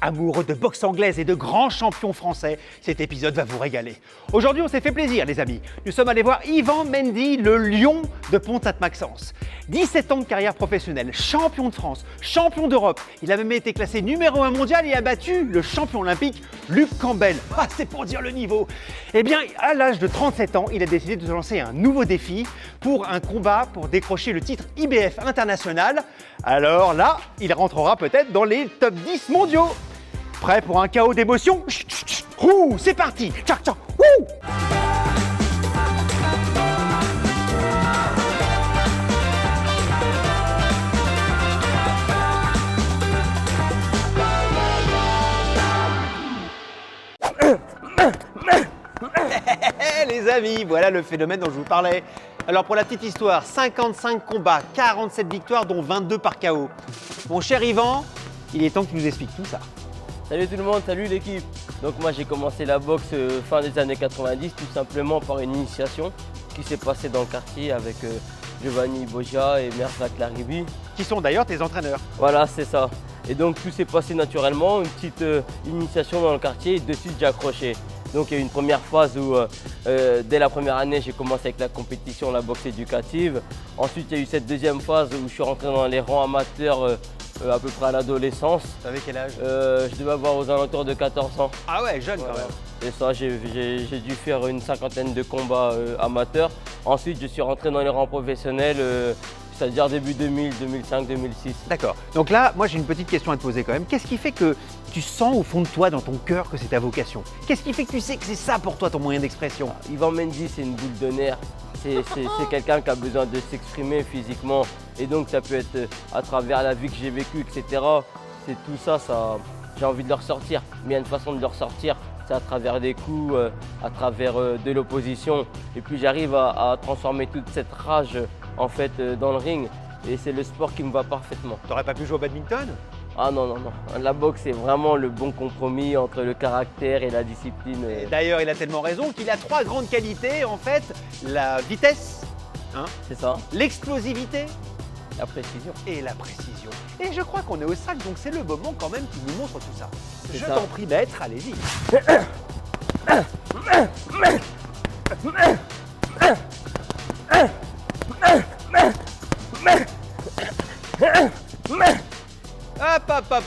Amoureux de boxe anglaise et de grands champions français, cet épisode va vous régaler. Aujourd'hui, on s'est fait plaisir, les amis. Nous sommes allés voir Yvan Mendy, le lion de Pont-à-Maxence. 17 ans de carrière professionnelle, champion de France, champion d'Europe. Il a même été classé numéro 1 mondial et a battu le champion olympique Luc Campbell. Ah, c'est pour dire le niveau. Eh bien, à l'âge de 37 ans, il a décidé de se lancer un nouveau défi pour un combat pour décrocher le titre IBF international. Alors là, il rentrera peut-être dans les top 10 mondiaux. Prêt pour un chaos d'émotion? Ouh, c'est parti! Tchac, tchac, ouh! Les amis, voilà le phénomène dont je vous parlais. Alors pour la petite histoire, 55 combats, 47 victoires dont 22 par KO. Mon cher Yvan, il est temps que tu nous expliques tout ça. Salut tout le monde, salut l'équipe. Donc moi j'ai commencé la boxe fin des années 90 tout simplement par une initiation qui s'est passée dans le quartier avec Giovanni Bogia et Merzak Laribi. Qui sont d'ailleurs tes entraîneurs. Voilà, c'est ça. Et donc tout s'est passé naturellement, une petite initiation dans le quartier et de suite j'ai accroché. Donc il y a eu une première phase où dès la première année j'ai commencé avec la compétition, la boxe éducative. Ensuite il y a eu cette deuxième phase où je suis rentré dans les rangs amateurs à peu près à l'adolescence. T'avais quel âge? Je devais avoir aux alentours de 14 ans. Ah ouais, jeune quand même. Et ça, j'ai dû faire une cinquantaine de combats amateurs. Ensuite, je suis rentré dans les rangs professionnels, c'est-à-dire début 2000, 2005, 2006. D'accord. Donc là, moi j'ai une petite question à te poser quand même. Qu'est-ce qui fait que tu sens au fond de toi, dans ton cœur, que c'est ta vocation? Qu'est-ce qui fait que tu sais que c'est ça pour toi ton moyen d'expression? Yvan Mendy, c'est une boule de nerfs. C'est quelqu'un qui a besoin de s'exprimer physiquement. Et donc ça peut être à travers la vie que j'ai vécue, etc. C'est tout ça, j'ai envie de le ressortir. Mais il y a une façon de le ressortir, c'est à travers des coups, à travers de l'opposition. Et puis j'arrive à transformer toute cette rage en fait dans le ring. Et c'est le sport qui me va parfaitement. T'aurais pas pu jouer au badminton? Ah non, non, non. La boxe, c'est vraiment le bon compromis entre le caractère et la discipline. Et d'ailleurs, il a tellement raison qu'il a 3 grandes qualités en fait. La vitesse, hein, C'est ça. l'explosivité La précision. et la précision. Et je crois qu'on est au sac, donc c'est le moment quand même qui nous montre tout ça. C'est Je ça. t'en prie maître, allez-y.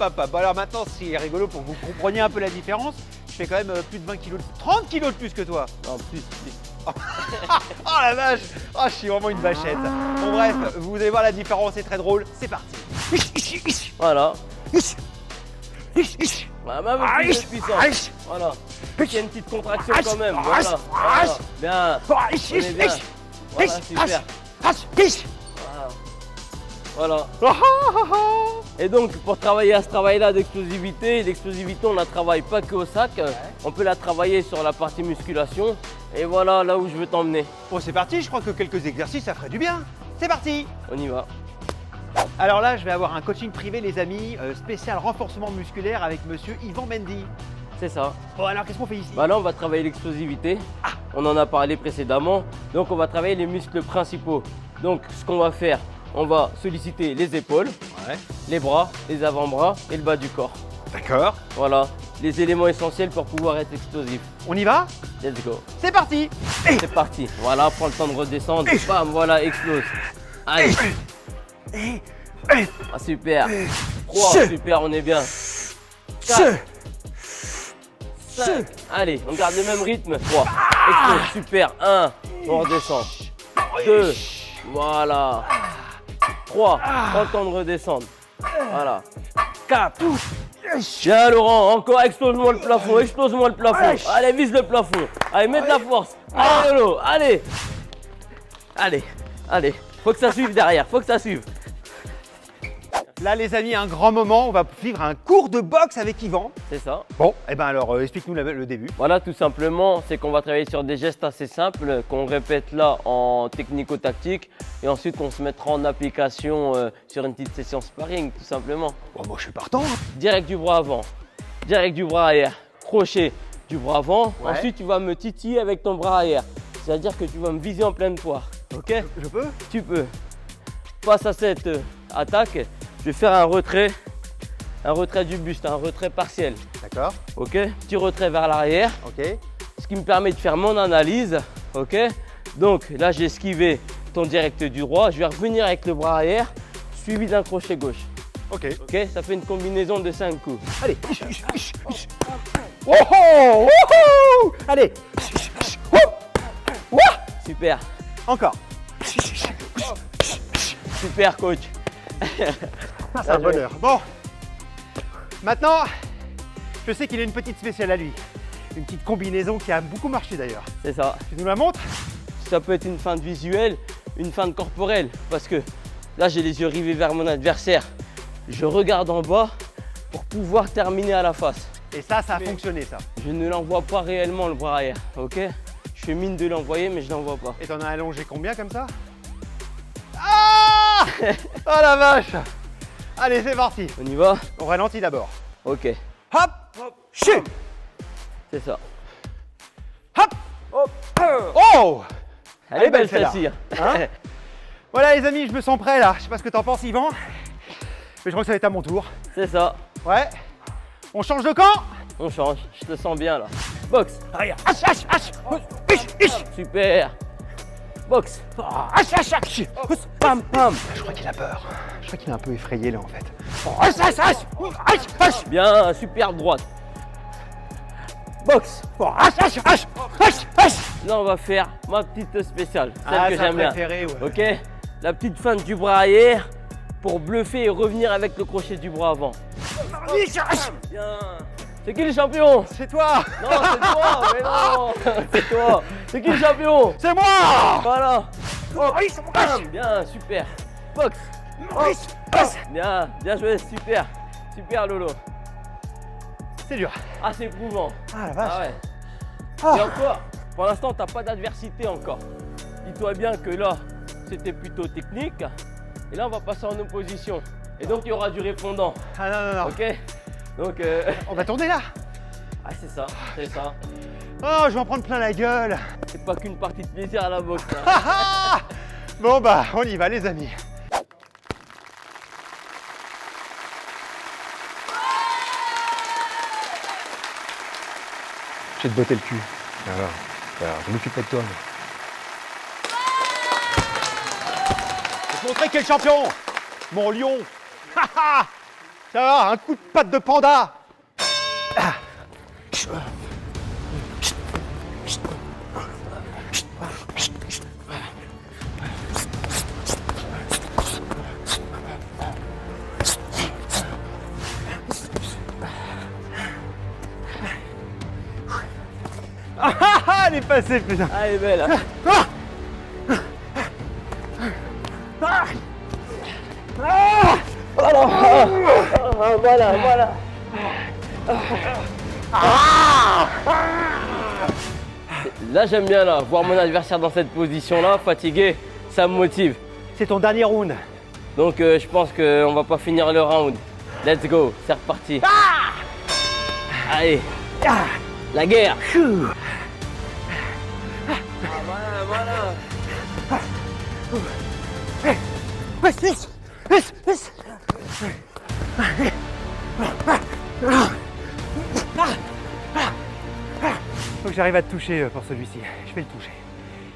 Hop. Alors maintenant, ce qui est rigolo pour que vous compreniez un peu la différence, je fais quand même plus de 20 kilos, 30 kilos de plus que toi. En plus, Oh la vache! Oh, je suis vraiment une vachette. Bon bref, vous allez voir la différence, c'est très drôle. C'est parti. voilà. Voilà, même plus de puissance. Voilà. Il y a une petite contraction quand même. Voilà. Voilà. Bien. On est bien. Voilà, super. Voilà. Et donc pour travailler à ce travail-là d'explosivité, on ne la travaille pas que au sac, on peut la travailler sur la partie musculation. Et voilà là où je veux t'emmener. Bon, c'est parti, je crois que quelques exercices, ça ferait du bien. C'est parti. On y va. Alors là, je vais avoir un coaching privé, les amis, spécial renforcement musculaire avec monsieur Yvan Mendy. C'est ça. Bon, alors qu'est-ce qu'on fait ici? Bah là on va travailler l'explosivité. On en a parlé précédemment. Donc on va travailler les muscles principaux. Donc ce qu'on va faire, on va solliciter les épaules, les bras, les avant-bras et le bas du corps. D'accord. Voilà, les éléments essentiels pour pouvoir être explosif. On y va? Let's go. C'est parti. C'est parti. Voilà, prends le temps de redescendre. Bam, voilà, explose. Allez. Ah, super. 3, super, on est bien. 4, 5. Allez, on garde le même rythme. 3. Explose, super. 1, on redescend. 2, voilà. 3, prends le temps de redescendre. Voilà. 4. Bien Laurent, encore explose-moi le plafond, explose-moi le plafond. Allez, vise le plafond. Allez, mets de la force. Allez Lolo, allez. Allez. Faut que ça suive derrière, faut que ça suive. Là, les amis, un grand moment, on va vivre un cours de boxe avec Yvan. C'est ça. Bon, et ben alors, explique-nous le début. Voilà, tout simplement, c'est qu'on va travailler sur des gestes assez simples qu'on répète là en technico-tactique et ensuite qu'on se mettra en application sur une petite session sparring, tout simplement. Bon, moi, je suis partant. Direct du bras avant, direct du bras arrière, crochet du bras avant. Ouais. Ensuite, tu vas me titiller avec ton bras arrière. C'est-à-dire que tu vas me viser en pleine poire. Ok? Je peux? Tu peux. Face à cette attaque, je vais faire un retrait un retrait du buste, un retrait partiel. D'accord. Ok, petit retrait vers l'arrière, Ok. ce qui me permet de faire mon analyse. Ok, donc là j'ai esquivé ton direct du droit. Je vais revenir avec le bras arrière, suivi d'un crochet gauche. Ok. Ok, ça fait une combinaison de 5 coups. Allez. Oh oh, oh, allez. Super, Encore. super coach. C'est un bonheur. Bon. Maintenant, je sais qu'il a une petite spéciale à lui. Une petite combinaison qui a beaucoup marché d'ailleurs. C'est ça. Tu nous la montres? Ça peut être une feinte visuelle, une feinte corporelle. Parce que là, j'ai les yeux rivés vers mon adversaire. Je regarde en bas pour pouvoir terminer à la face. Et ça a fonctionné ça. Je ne l'envoie pas réellement le bras arrière. Ok, je fais mine de l'envoyer, mais je l'envoie pas. Et t'en as allongé combien comme ça? Ah oh la vache. Allez, c'est parti. On y va? On ralentit d'abord. Ok, Hop, chut, c'est ça. hop, Hop. oh. Elle est belle celle-là. celle-ci. Hein? Voilà les amis, je me sens prêt là. Je sais pas ce que t'en penses Yvan, mais je crois que ça va être à mon tour. C'est ça. Ouais. On change de camp? On change. Je te sens bien là. Boxe. Regarde. Super. Boxe. Pam, pam. Je crois qu'il a peur. Je crois qu'il est un peu effrayé là en fait. Bien, superbe droite. Boxe. Là, on va faire ma petite spéciale, celle que j'aime bien. Préféré, ouais. Ok, la petite feinte du bras arrière pour bluffer et revenir avec le crochet du bras avant. Bien. C'est qui le champion? C'est toi. Non, c'est toi, mais non. C'est toi. C'est qui le champion? C'est moi. Voilà. Bam. Bien, super. Boxe. Bien, bien joué, super. Super Lolo. C'est dur. Ah, c'est éprouvant. Ah la vache. Ah ouais. Ah. Et encore, pour l'instant, tu n'as pas d'adversité encore. Dis-toi bien que là, c'était plutôt technique. Et là, on va passer en opposition. Et donc, il y aura du répondant. Ah non, non, non. Ok? Donc, On va tourner là. ah, c'est ça, c'est ça. Oh, je vais en prendre plein la gueule. C'est pas qu'une partie de plaisir à la boxe. Hein. Ah, ah. Bon bah, on y va les amis. Je vais te botter le cul. Alors, je m'occuperai de toi. Je vais te montrer qui est le champion. Mon lion. Ça va, un coup de patte de panda. Elle est passée, putain. Ah, elle est belle. Hein. Voilà, voilà. Là, j'aime bien là, voir mon adversaire dans cette position-là, fatigué, ça me motive. C'est ton dernier round. Donc, je pense qu'on va pas finir le round. Let's go, c'est reparti. Allez, la guerre. Voilà. Faut que j'arrive à te toucher pour celui-ci. Je vais le toucher.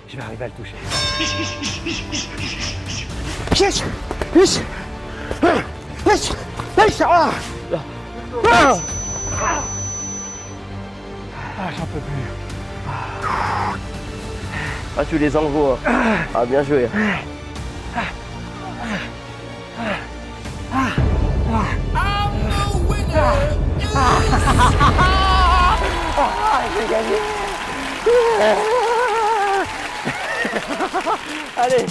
Je vais arriver à le toucher. Ah, j'en peux plus. Ah, tu les envoies. Ah, bien joué. J'ai gagné. Allez,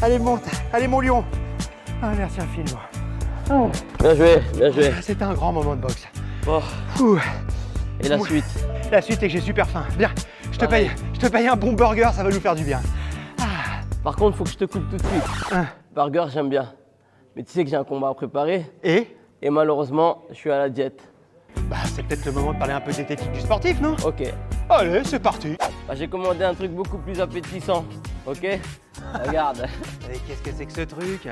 allez monte, allez mon lion. Ah, merci infiniment. Bien joué, bien joué. C'était un grand moment de boxe. Bon, Ouh. et la suite? La suite est que j'ai super faim. Bien, je Pareil. te paye un bon burger, ça va nous faire du bien. Par contre, faut que je te coupe tout de suite. Hein. Burger, j'aime bien. Mais tu sais que j'ai un combat à préparer. Et Et malheureusement, je suis à la diète. bah, c'est peut-être le moment de parler un peu d'esthétique du sportif, non? Ok. Allez, c'est parti. Bah, j'ai commandé un truc beaucoup plus appétissant. Ok? Regarde. Et qu'est-ce que c'est que ce truc?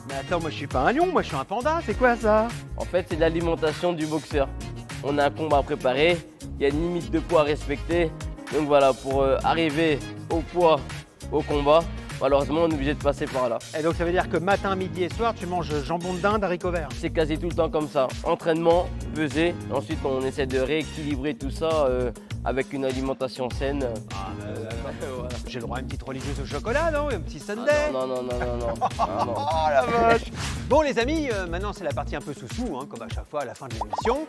Mais attends, moi je suis pas un lion, moi je suis un panda, c'est quoi ça? En fait, c'est l'alimentation du boxeur. On a un combat à préparer, il y a une limite de poids à respecter. Donc voilà, pour arriver au poids au combat, malheureusement, on est obligé de passer par là. Et donc ça veut dire que matin, midi et soir, tu manges jambon de dinde, haricots verts. C'est quasi tout le temps comme ça. Entraînement, peser, ensuite on essaie de rééquilibrer tout ça avec une alimentation saine. Voilà. J'ai le droit à une petite religieuse au chocolat, non? Un petit sundae? Non, non, non, non, non. Ah, non. Oh la vache! Bon les amis, maintenant c'est la partie un peu sous-sous, hein, comme à chaque fois à la fin de l'émission.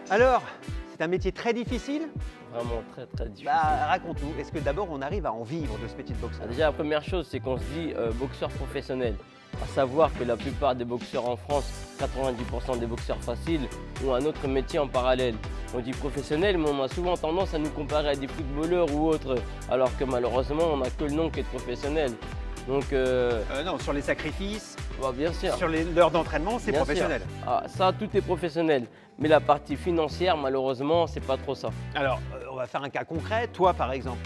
Alors, c'est un métier très difficile? Vraiment très très difficile. Bah raconte-nous, est-ce que d'abord on arrive à en vivre de ce métier de boxeur? Déjà, la première chose, c'est qu'on se dit boxeur professionnel. À savoir que la plupart des boxeurs en France, 90% des boxeurs faciles, ont un autre métier en parallèle. On dit professionnel, mais on a souvent tendance à nous comparer à des footballeurs ou autres, alors que malheureusement, on n'a que le nom qui est professionnel. Donc, Non, sur les sacrifices, bah, bien sûr. sur l'heure d'entraînement, c'est Bien professionnel. sûr. Ah, ça, tout est professionnel. Mais la partie financière, malheureusement, c'est pas trop ça. Alors, on va faire un cas concret. Toi, par exemple,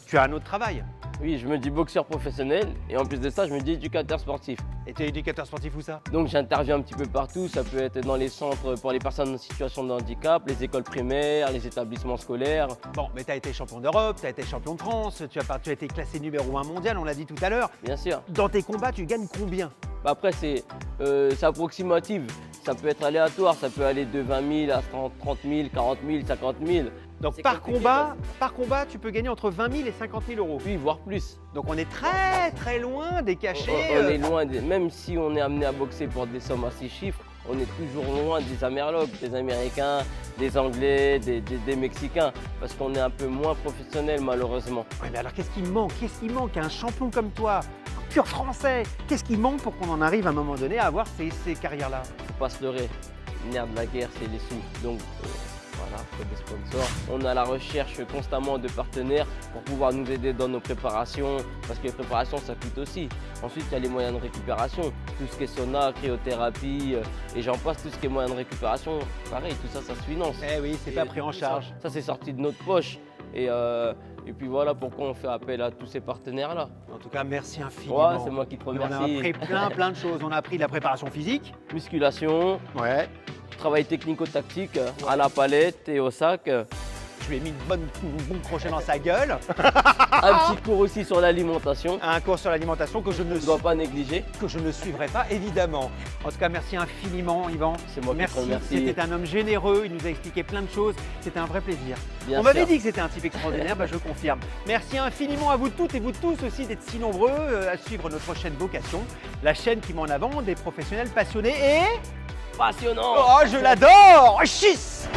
tu as un autre travail. Oui, je me dis boxeur professionnel et en plus de ça, je me dis éducateur sportif. Et tu es éducateur sportif où ça? Donc j'interviens un petit peu partout, ça peut être dans les centres pour les personnes en situation de handicap, les écoles primaires, les établissements scolaires. Bon, mais tu as été champion d'Europe, tu as été champion de France, tu as été classé numéro 1 mondial, on l'a dit tout à l'heure. Bien sûr. Dans tes combats, tu gagnes combien? Bah, après, c'est approximatif. Ça peut être aléatoire, ça peut aller de 20 000 à 30 000, 40 000, 50 000. Donc C'est par compliqué, combat, tu peux gagner entre 20 000 et 50 000 euros. Oui, voire plus. Donc on est très très loin des cachets. On est loin, même si on est amené à boxer pour des sommes à 6 chiffres, on est toujours loin des Amerlocs, des Américains, des Anglais, des Mexicains, parce qu'on est un peu moins professionnel malheureusement. Ouais, mais alors qu'est-ce qui manque? Qu'est-ce qui manque à un champion comme toi, un pur français? Qu'est-ce qui manque pour qu'on en arrive à un moment donné à avoir ces carrières-là? Faut pas se leurrer, le nerf de la guerre c'est les sous. Donc voilà, faut des sponsors. On est à la recherche constamment de partenaires pour pouvoir nous aider dans nos préparations, parce que les préparations ça coûte aussi. Ensuite il y a les moyens de récupération, tout ce qui est sauna, cryothérapie, et j'en passe, tout ce qui est moyens de récupération, pareil, tout ça ça se finance. Eh oui, c'est pas pris en charge. Ça c'est sorti de notre poche. Et puis voilà pourquoi on fait appel à tous ces partenaires-là. En tout cas, merci infiniment. Ouais, c'est moi qui te On a remercie. appris plein de choses. On a appris de la préparation physique. Musculation, Ouais. travail technico-tactique à la palette et au sac. Je lui ai mis un bon crochet dans sa gueule. Un petit cours aussi sur l'alimentation. Un cours sur l'alimentation que je Je ne dois pas négliger. suivrai pas, évidemment. En tout cas, merci infiniment, Yvan. C'est moi qui te Merci. remercie. C'était un homme généreux. Il nous a expliqué plein de choses. C'était un vrai plaisir. Bien On m'avait sûr. dit que c'était un type extraordinaire. Bah, je confirme. Merci infiniment à vous toutes et vous tous aussi d'être si nombreux à suivre notre chaîne Vocation, la chaîne qui met en avant des professionnels passionnés et... Passionnant. Oh, je l'adore! Chiss!